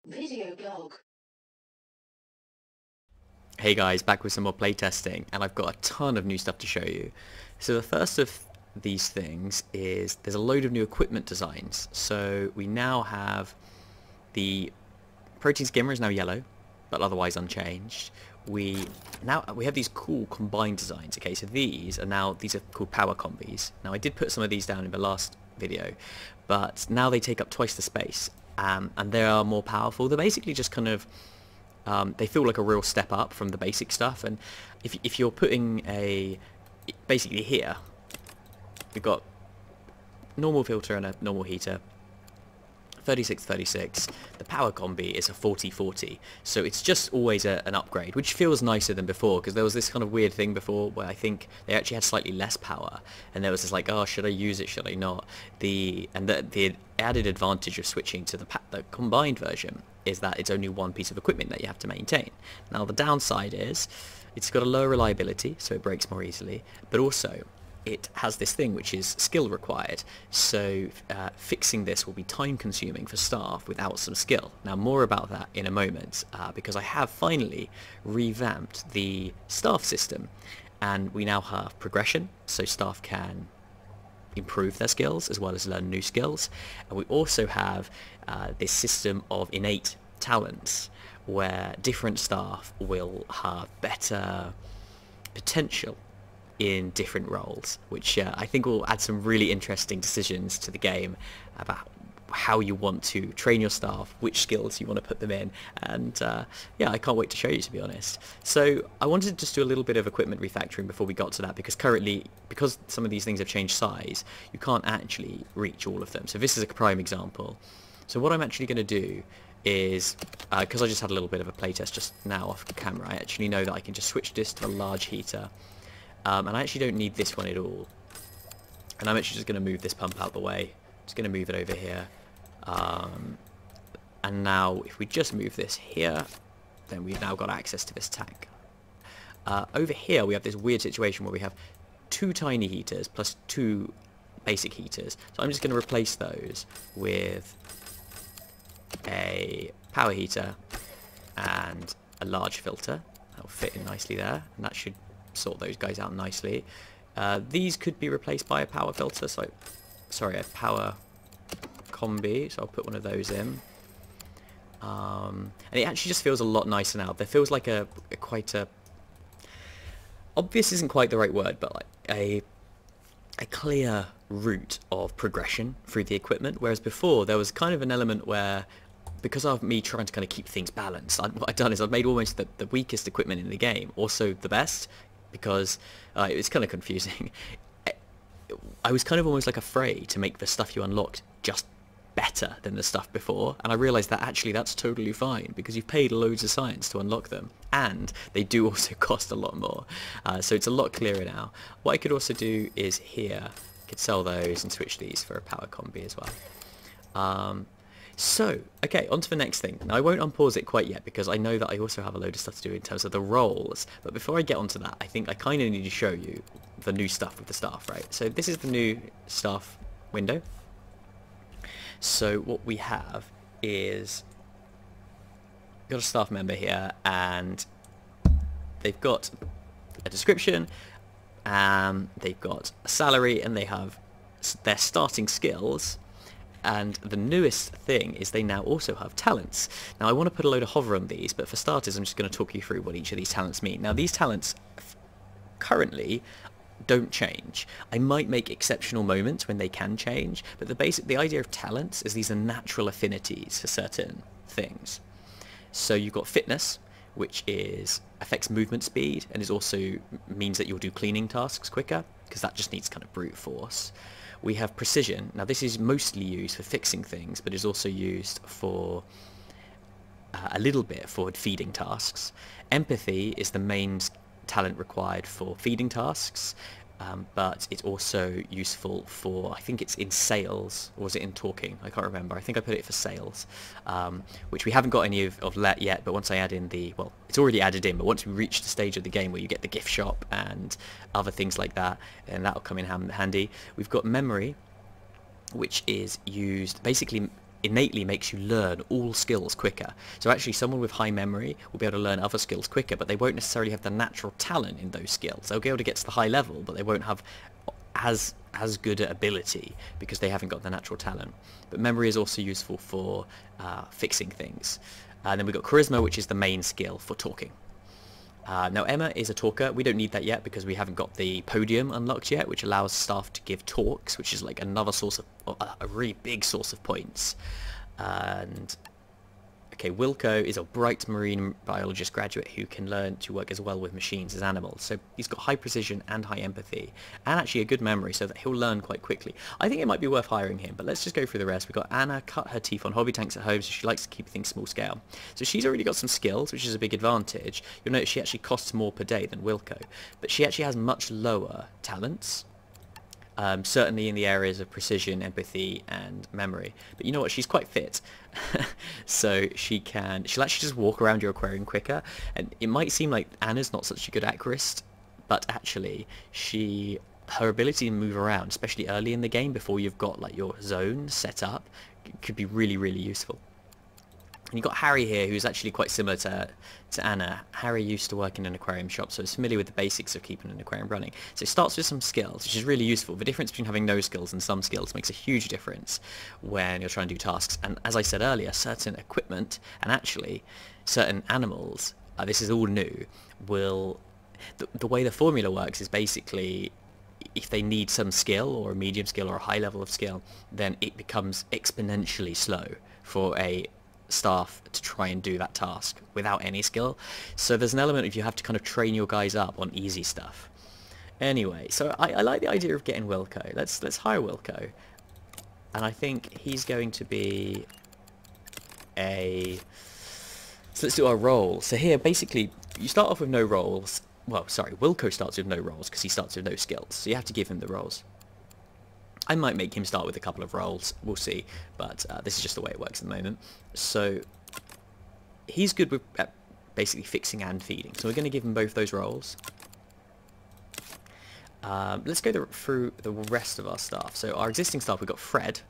Video blog. Hey guys, back with some more playtesting, and I've got a ton of new stuff to show you. So the first of these things is there's a load of new equipment designs. So we now have the protein skimmer is now yellow, but otherwise unchanged. We have these cool combined designs. Okay, so these are called power combis. Now I did put some of these down in the last video, but now they take up twice the space, and they are more powerful. They're basically just kind of they feel like a real step up from the basic stuff. And if you're putting basically here, we've got normal filter and a normal heater, 36-36. The power combi is a 40-40, so it's just always an upgrade, which feels nicer than before, because there was this kind of weird thing before where I think they actually had slightly less power, and there was this like, oh, should I use it, should I not? The added advantage of switching to the combined version is that it's only one piece of equipment that you have to maintain. Now the downside is it's got a lower reliability, so it breaks more easily, but also it has this thing which is skill required, so fixing this will be time consuming for staff without some skill. Now more about that in a moment, because I have finally revamped the staff system, and we now have progression, so staff can improve their skills as well as learn new skills. And we also have this system of innate talents where different staff will have better potential in different roles, which I think will add some really interesting decisions to the game about how you want to train your staff, which skills you want to put them in, and yeah, I can't wait to show you, to be honest. So I wanted to just do a little bit of equipment refactoring before we got to that, because because some of these things have changed size, you can't actually reach all of them. So this is a prime example. So what I'm actually going to do is, because I just had a little bit of a playtest just now off camera, I actually know that I can just switch this to a large heater. And I actually don't need this one at all. And I'm actually just going to move this pump out the way. Just going to move it over here. And now if we just move this here, then we've now got access to this tank. Over here we have this weird situation where we have two tiny heaters plus two basic heaters. So I'm just going to replace those with a power heater and a large filter. That'll fit in nicely there, and that should sort those guys out nicely. These could be replaced by a power filter, so sorry, a power combi, so I'll put one of those in. And it actually just feels a lot nicer now. There feels like quite a obvious isn't quite the right word, but like a clear route of progression through the equipment, whereas before there was kind of an element where, because of me trying to kind of keep things balanced, what I've done is I've made almost the weakest equipment in the game also the best, because it's kind of confusing. I was kind of almost like afraid to make the stuff you unlocked just better than the stuff before, and I realised that actually that's totally fine, because you've paid loads of science to unlock them, and they do also cost a lot more. So it's a lot clearer now. What I could also do is here, I could sell those and switch these for a power combi as well. So, okay, on to the next thing. Now, I won't unpause it quite yet, because I know that I also have a load of stuff to do in terms of the roles. But before I get onto that, I think I kind of need to show you the new stuff with the staff, right? So this is the new staff window. So what we have is, got a staff member here, and they've got a description, they've got a salary, and they have their starting skills. And the newest thing is they now also have talents. Now I want to put a load of hover on these, but for starters I'm just going to talk you through what each of these talents mean. Now these talents currently don't change. I might make exceptional moments when they can change, but the idea of talents is these are natural affinities for certain things. So you've got fitness, which affects movement speed, and is also means that you'll do cleaning tasks quicker, because that just needs kind of brute force. We have precision. Now this is mostly used for fixing things, but is also used for a little bit for feeding tasks. Empathy is the main talent required for feeding tasks, but it's also useful for, I think it's in sales, or was it in talking? I can't remember. I think I put it for sales, which we haven't got any of let yet, but once I add in well, it's already added in, but once we reach the stage of the game where you get the gift shop and other things like that, and that'll come in handy. We've got memory, which is used, basically innately makes you learn all skills quicker. So actually someone with high memory will be able to learn other skills quicker, but they won't necessarily have the natural talent in those skills. They'll be able to get to the high level, but they won't have as good an ability because they haven't got the natural talent. But memory is also useful for fixing things. And then we've got charisma, which is the main skill for talking. Now Emma is a talker. We don't need that yet because we haven't got the podium unlocked yet, which allows staff to give talks, which is like another source of a really big source of points. And okay, Wilco is a bright marine biologist graduate who can learn to work as well with machines as animals. So he's got high precision and high empathy, and actually a good memory, so that he'll learn quite quickly. I think it might be worth hiring him, but let's just go through the rest. We've got Anna, cut her teeth on hobby tanks at home, so she likes to keep things small scale. So she's already got some skills, which is a big advantage. You'll notice she actually costs more per day than Wilco, but she actually has much lower talents. Certainly in the areas of precision, empathy, and memory. But you know what? She's quite fit, so she'll actually just walk around your aquarium quicker. And it might seem like Anna's not such a good aquarist, but actually her ability to move around, especially early in the game before you've got like your zone set up, could be really, really useful. And you've got Harry here, who's actually quite similar to Anna. Harry used to work in an aquarium shop, so he's familiar with the basics of keeping an aquarium running. So it starts with some skills, which is really useful. The difference between having no skills and some skills makes a huge difference when you're trying to do tasks. And as I said earlier, certain equipment and actually certain animals, this is all new, the way the formula works is basically if they need some skill or a medium skill or a high level of skill, then it becomes exponentially slow for a staff to try and do that task without any skill. So there's an element of you have to kind of train your guys up on easy stuff. Anyway, so I like the idea of getting Wilco. Let's hire Wilco, and I think he's going to be so let's do our role. So here basically you start off with no roles. Well, sorry, Wilco starts with no roles because he starts with no skills, so you have to give him the roles. I might make him start with a couple of roles, we'll see, but this is just the way it works at the moment. So he's good with basically fixing and feeding, so we're going to give him both those roles. Let's go through the rest of our staff. So our existing staff, we've got Fred.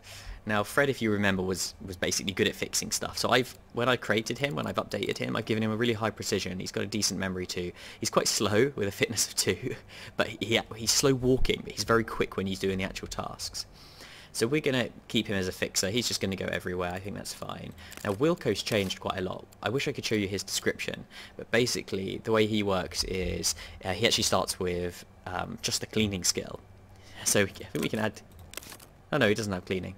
Now Fred, if you remember, was basically good at fixing stuff. So when I created him, when I've updated him, I've given him a really high precision. He's got a decent memory too. He's quite slow with a fitness of 2, but he's slow walking, but he's very quick when he's doing the actual tasks. So we're going to keep him as a fixer. He's just going to go everywhere. I think that's fine. Now Wilco's changed quite a lot. I wish I could show you his description, but basically the way he works is he actually starts with just the cleaning skill. So I think we can add... Oh no, he doesn't have cleaning.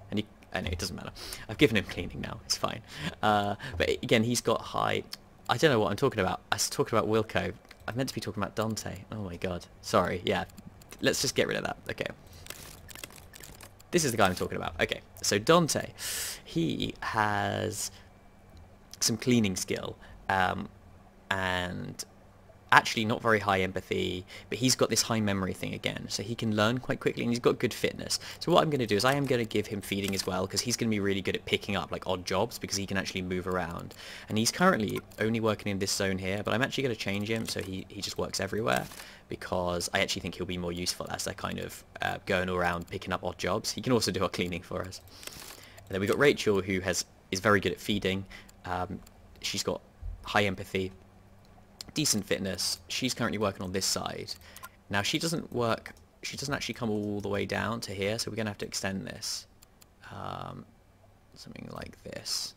And I know it doesn't matter. I've given him cleaning now. It's fine. But again, he's got high... I don't know what I'm talking about. I was talking about Wilco. I meant to be talking about Dante. Oh my god. Sorry. Yeah. Let's just get rid of that. Okay. This is the guy I'm talking about. Okay. So Dante, he has some cleaning skill. And actually not very high empathy, but he's got this high memory thing again, so he can learn quite quickly, and he's got good fitness. So what I'm going to do is I am going to give him feeding as well, because he's going to be really good at picking up like odd jobs, because he can actually move around. And he's currently only working in this zone here, but I'm actually going to change him so he just works everywhere, because I actually think he'll be more useful as they're kind of going around picking up odd jobs. He can also do our cleaning for us. And then we've got Rachel, who is very good at feeding. She's got high empathy, decent fitness. She's currently working on this side. Now she doesn't actually come all the way down to here, so we're gonna have to extend this something like this.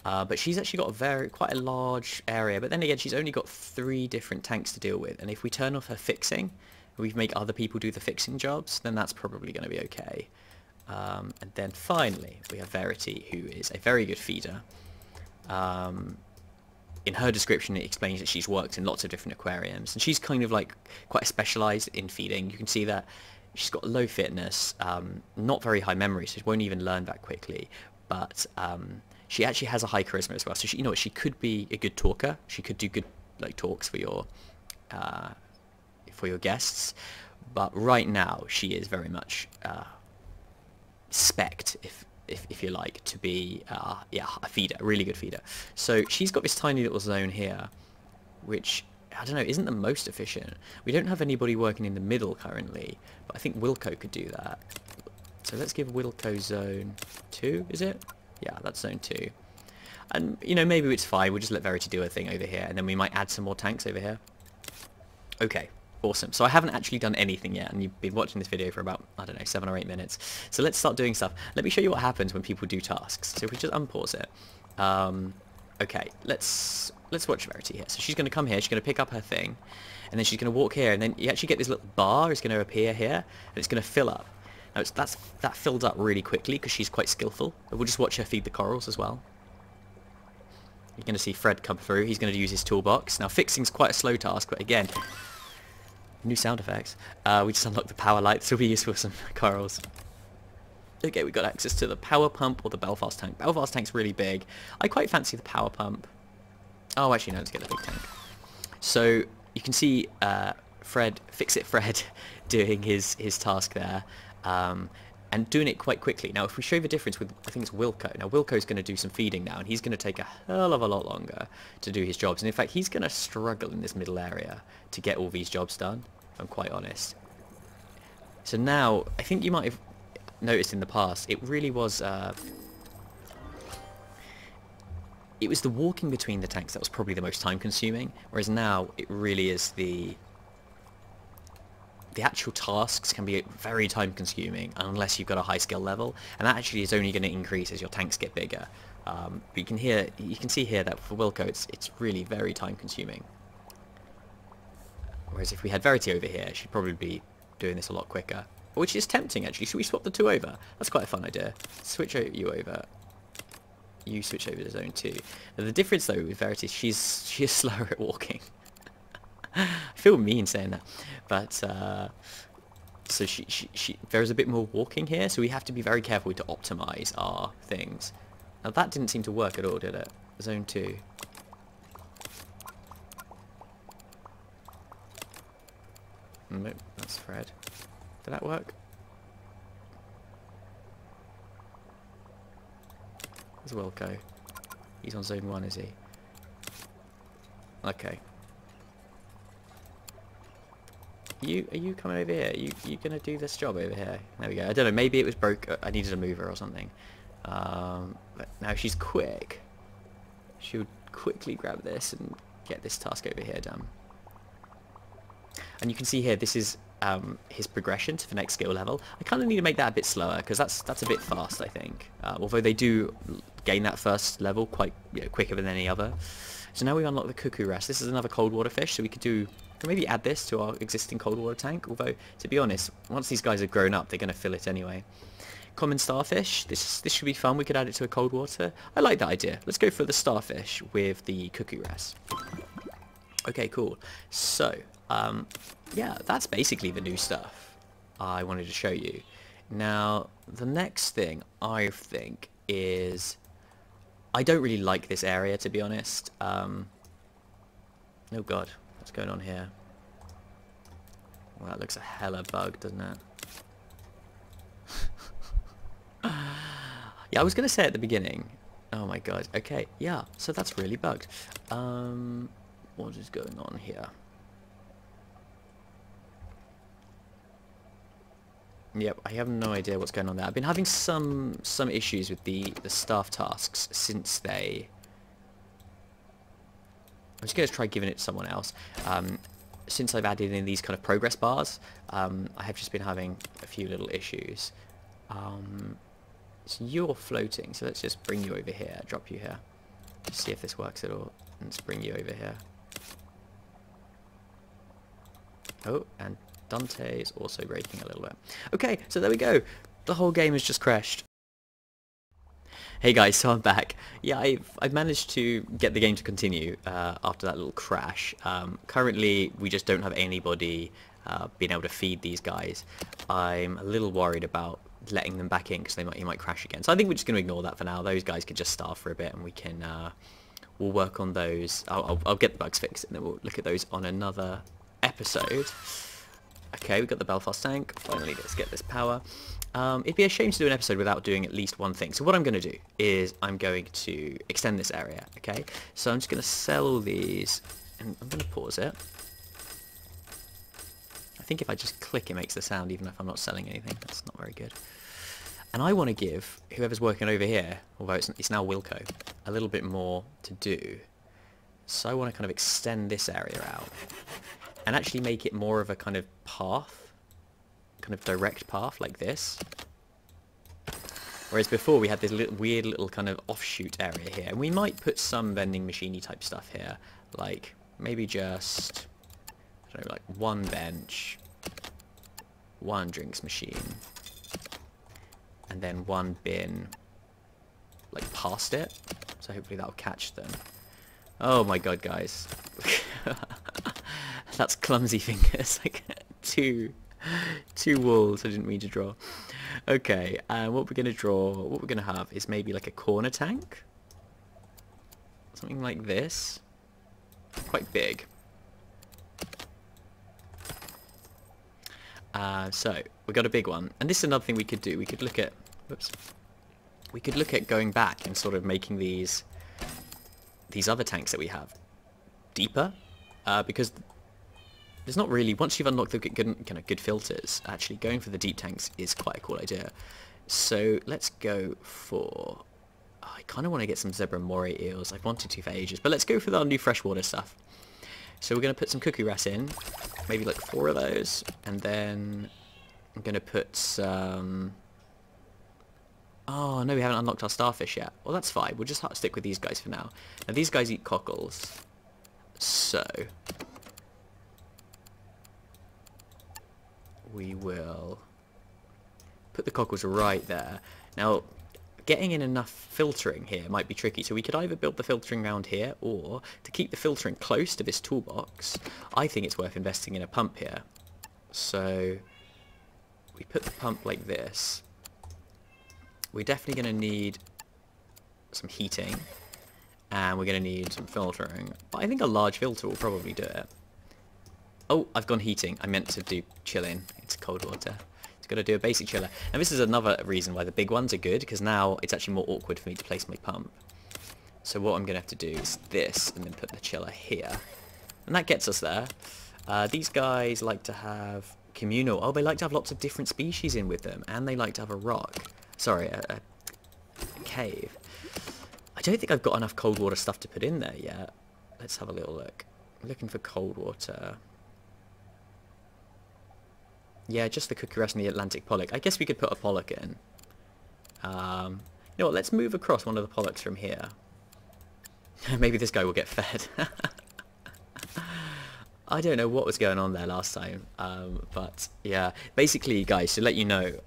But she's actually got quite a large area, but then again she's only got 3 different tanks to deal with, and if we turn off her fixing, we make other people do the fixing jobs, then that's probably going to be okay. And then finally we have Verity, who is a very good feeder. In her description it explains that she's worked in lots of different aquariums, and she's kind of like quite specialised in feeding. You can see that she's got low fitness, not very high memory, so she won't even learn that quickly, but she actually has a high charisma as well, so she could be a good talker. She could do good like talks for your guests, but right now she is very much spec'd, if you like, to be a feeder, a really good feeder. So she's got this tiny little zone here, which I don't know, isn't the most efficient. We don't have anybody working in the middle currently, but I think Wilco could do that. So let's give Wilco zone 2, is it? Yeah, that's zone 2. And, you know, maybe it's fine. We'll just let Verity do her thing over here. And then we might add some more tanks over here. Okay, awesome. So I haven't actually done anything yet. And you've been watching this video for about, I don't know, 7 or 8 minutes. So let's start doing stuff. Let me show you what happens when people do tasks. So if we just unpause it. Okay, let's watch Verity here. So she's going to come here. She's going to pick up her thing. And then she's going to walk here. And then you actually get this little bar is going to appear here. And it's going to fill up. Now, that filled up really quickly because she's quite skillful. But we'll just watch her feed the corals as well. You're going to see Fred come through. He's going to use his toolbox. Now, fixing's quite a slow task, but again, new sound effects. We just unlocked the power light. This will be useful for some corals. Okay, we got access to the power pump or the Belfast tank. Belfast tank's really big. I quite fancy the power pump. Oh, actually, no, let's get the big tank. So you can see Fred, Fix-It Fred, doing his task there. And doing it quite quickly. Now, if we show the difference with, I think it's Wilco. Now, Wilco's going to do some feeding now, and he's going to take a hell of a lot longer to do his jobs. And in fact, he's going to struggle in this middle area to get all these jobs done, if I'm quite honest. So now, I think you might have noticed in the past, it really was... it was the walking between the tanks that was probably the most time-consuming, whereas now, it really is the actual tasks can be very time consuming unless you've got a high skill level, and that actually is only going to increase as your tanks get bigger. But you can see here that for Wilco it's really very time consuming. Whereas if we had Verity over here, she'd probably be doing this a lot quicker. Which is tempting actually. Should we swap the two over? That's quite a fun idea. Switch you over. You switch over to zone 2. Now, the difference though with Verity is she is slower at walking. I feel mean saying that, but so there's a bit more walking here, so we have to be very careful to optimize our things. Now that didn't seem to work at all, did it? Zone 2. Nope, that's Fred. Did that work? Where's Wilco? He's on zone 1, is he? Okay. Are you coming over here? You gonna do this job over here? There we go. I don't know. Maybe it was broke. I needed a mover or something. But now she's quick. She would quickly grab this and get this task over here done. And you can see here, this is his progression to the next skill level. I kind of need to make that a bit slower because that's a bit fast, I think. Although they do gain that first level quite quicker than any other. So now we unlock the cuckoo wrasse. This is another cold water fish, so we could maybe add this to our existing cold water tank. Although, to be honest, once these guys are grown up, they're going to fill it anyway. Common starfish. This should be fun. We could add it to a cold water. I like that idea. Let's go for the starfish with the cuckoo wrasse. Okay, cool. So, yeah, that's basically the new stuff I wanted to show you. Now, the next thing I think is... I don't really like this area, to be honest. Oh god, what's going on here? Well, that looks a hella bug, doesn't it? Yeah, I was going to say at the beginning. Oh my god, okay, yeah, so that's really bugged. What is going on here? Yep, I have no idea what's going on there. I've been having some issues with the staff tasks since they... I'm just going to try giving it to someone else. Since I've added in these kind of progress bars, I have just been having a few little issues. So you're floating, so let's just bring you over here, drop you here. Just see if this works at all. Let's bring you over here. Oh, and Dante is also breaking a little bit. Okay, so there we go. The whole game has just crashed. Hey guys, so I'm back. Yeah, I've managed to get the game to continue after that little crash. Currently, we just don't have anybody being able to feed these guys. I'm a little worried about letting them back in because he might crash again. So I think we're just going to ignore that for now. Those guys can just starve for a bit, and we can we'll work on those. I'll get the bugs fixed, and then we'll look at those on another episode. Okay, we've got the Belfast tank. Finally, let's get this power. It'd be a shame to do an episode without doing at least one thing. So what I'm going to do is I'm going to extend this area, okay? So I'm just going to sell all these, and I'm going to pause it. I think if I just click, it makes the sound even if I'm not selling anything. That's not very good. And I want to give whoever's working over here, although it's now Wilco, a little bit more to do. So I want to kind of extend this area out and actually make it more of a kind of path, kind of direct path like this. Whereas before we had this weird little kind of offshoot area here. And we might put some vending machine-y type stuff here. Like maybe just, I don't know, like one bench, one drinks machine, and then one bin like past it. So hopefully that'll catch them. Oh my god, guys. That's clumsy fingers. Like two walls I didn't mean to draw. Okay, and what we're going to have is maybe like a corner tank. Something like this. Quite big. So, we got a big one. And this is another thing we could do. We could look at... Whoops. We could look at going back and sort of making these other tanks that we have deeper. Because there's not really, once you've unlocked the good filters, actually going for the deep tanks is quite a cool idea. So let's go for, I kind of want to get some zebra moray eels. I've wanted to for ages, but let's go for our new freshwater stuff. So we're going to put some cuckoo wrasse in, maybe like 4 of those, and then I'm going to put some, oh no, we haven't unlocked our starfish yet. Well, that's fine, we'll just stick with these guys for now. Now these guys eat cockles, so we will put the cockles right there. Now, getting in enough filtering here might be tricky, so we could either build the filtering around here, or to keep the filtering close to this toolbox, I think it's worth investing in a pump here. So we put the pump like this. We're definitely going to need some heating, and we're going to need some filtering, but I think a large filter will probably do it. Oh, I've gone heating. I meant to do chilling. It's cold water. It's got to do a basic chiller. And this is another reason why the big ones are good, because now it's actually more awkward for me to place my pump. So what I'm going to have to do is this, and then put the chiller here. And that gets us there. These guys like to have communal. Oh, they like to have lots of different species in with them. And they like to have a rock. Sorry, a cave. I don't think I've got enough cold water stuff to put in there yet. Let's have a little look. I'm looking for cold water. Yeah, just the cuckoo wrasse and the Atlantic pollock. I guess we could put a pollock in. You know what, let's move across one of the pollocks from here. Maybe this guy will get fed. I don't know what was going on there last time. But yeah, basically, guys, to let you know,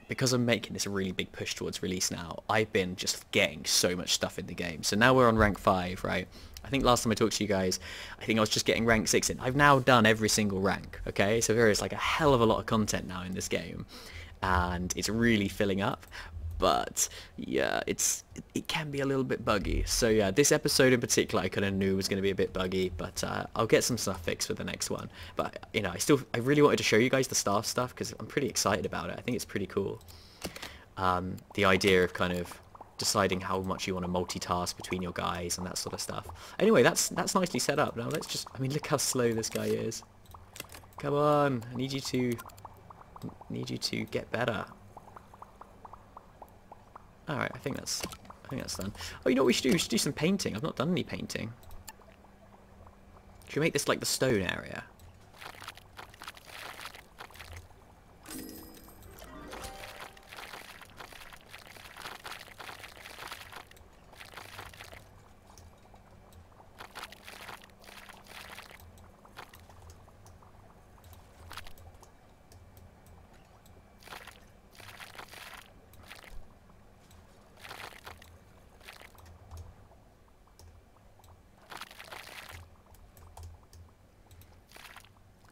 because I'm making this a really big push towards release now, I've been just getting so much stuff in the game. So now we're on rank 5, right? I think last time I talked to you guys, I think I was just getting rank 6 in. I've now done every single rank, okay? So there is like a hell of a lot of content now in this game, and it's really filling up. But yeah, it can be a little bit buggy. So yeah, this episode in particular I kind of knew was going to be a bit buggy, but I'll get some stuff fixed for the next one. But you know, I really wanted to show you guys the staff stuff because I'm pretty excited about it. I think it's pretty cool. The idea of kind of deciding how much you want to multitask between your guys and that sort of stuff. Anyway, that's nicely set up. Now let's just, I mean, look how slow this guy is. Come on, I need you to get better. Alright, I think that's done. Oh, you know what we should do? We should do some painting. I've not done any painting. Should we make this like the stone area?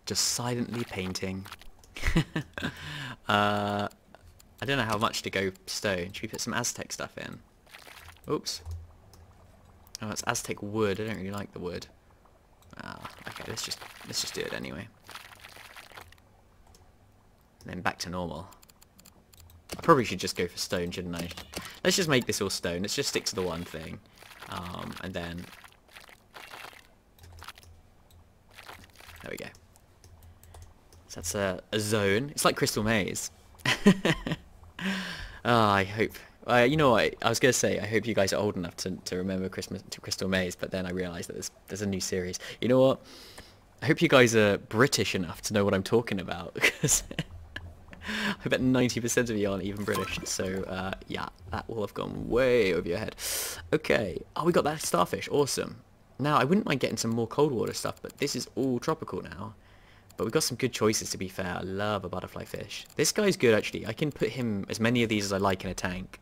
Just silently painting. I don't know how much to go stone. Should we put some Aztec stuff in? Oops. Oh, it's Aztec wood. I don't really like the wood. Okay, let's just do it anyway. And then back to normal. I probably should just go for stone, shouldn't I? Let's just make this all stone. Let's just stick to the one thing. And then... There we go. So that's a zone. It's like Crystal Maze. I hope. You know what? I was gonna say I hope you guys are old enough to remember Christmas to Crystal Maze, but then I realised that there's a new series. You know what? I hope you guys are British enough to know what I'm talking about, because I bet 90% of you aren't even British. So yeah, that will have gone way over your head. Okay. Oh, we got that starfish. Awesome. Now I wouldn't mind getting some more cold water stuff, but this is all tropical now. But we've got some good choices, to be fair. I love a butterfly fish. This guy's good, actually. I can put him, as many of these as I like, in a tank.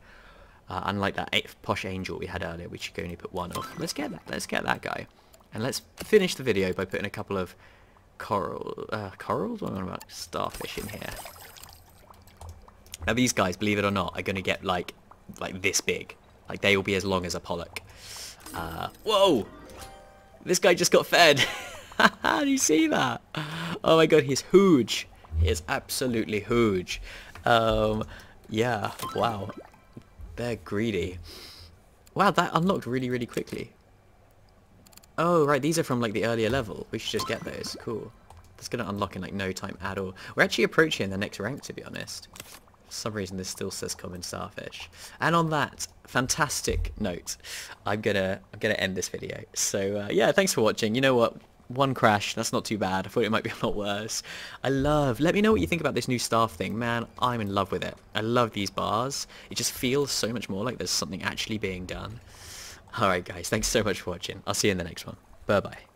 Unlike that posh angel we had earlier, which you can only put one of. Let's get that guy. And let's finish the video by putting a couple of corals? What am I about? Starfish in here. Now these guys, believe it or not, are going to get like this big. Like, they will be as long as a pollock. Whoa! This guy just got fed. Do you see that? Oh my god, he's huge. He is absolutely huge. Yeah, wow. They're greedy. Wow, that unlocked really, really quickly. Oh, right, these are from like the earlier level. We should just get those. Cool. That's going to unlock in like no time at all. We're actually approaching the next rank, to be honest. For some reason this still says common starfish. And on that fantastic note, I'm gonna end this video. So yeah, thanks for watching. You know what? One crash, that's not too bad. I thought it might be a lot worse. Let me know what you think about this new staff thing. Man, I'm in love with it. I love these bars. It just feels so much more like there's something actually being done. Alright guys, thanks so much for watching. I'll see you in the next one. Bye bye.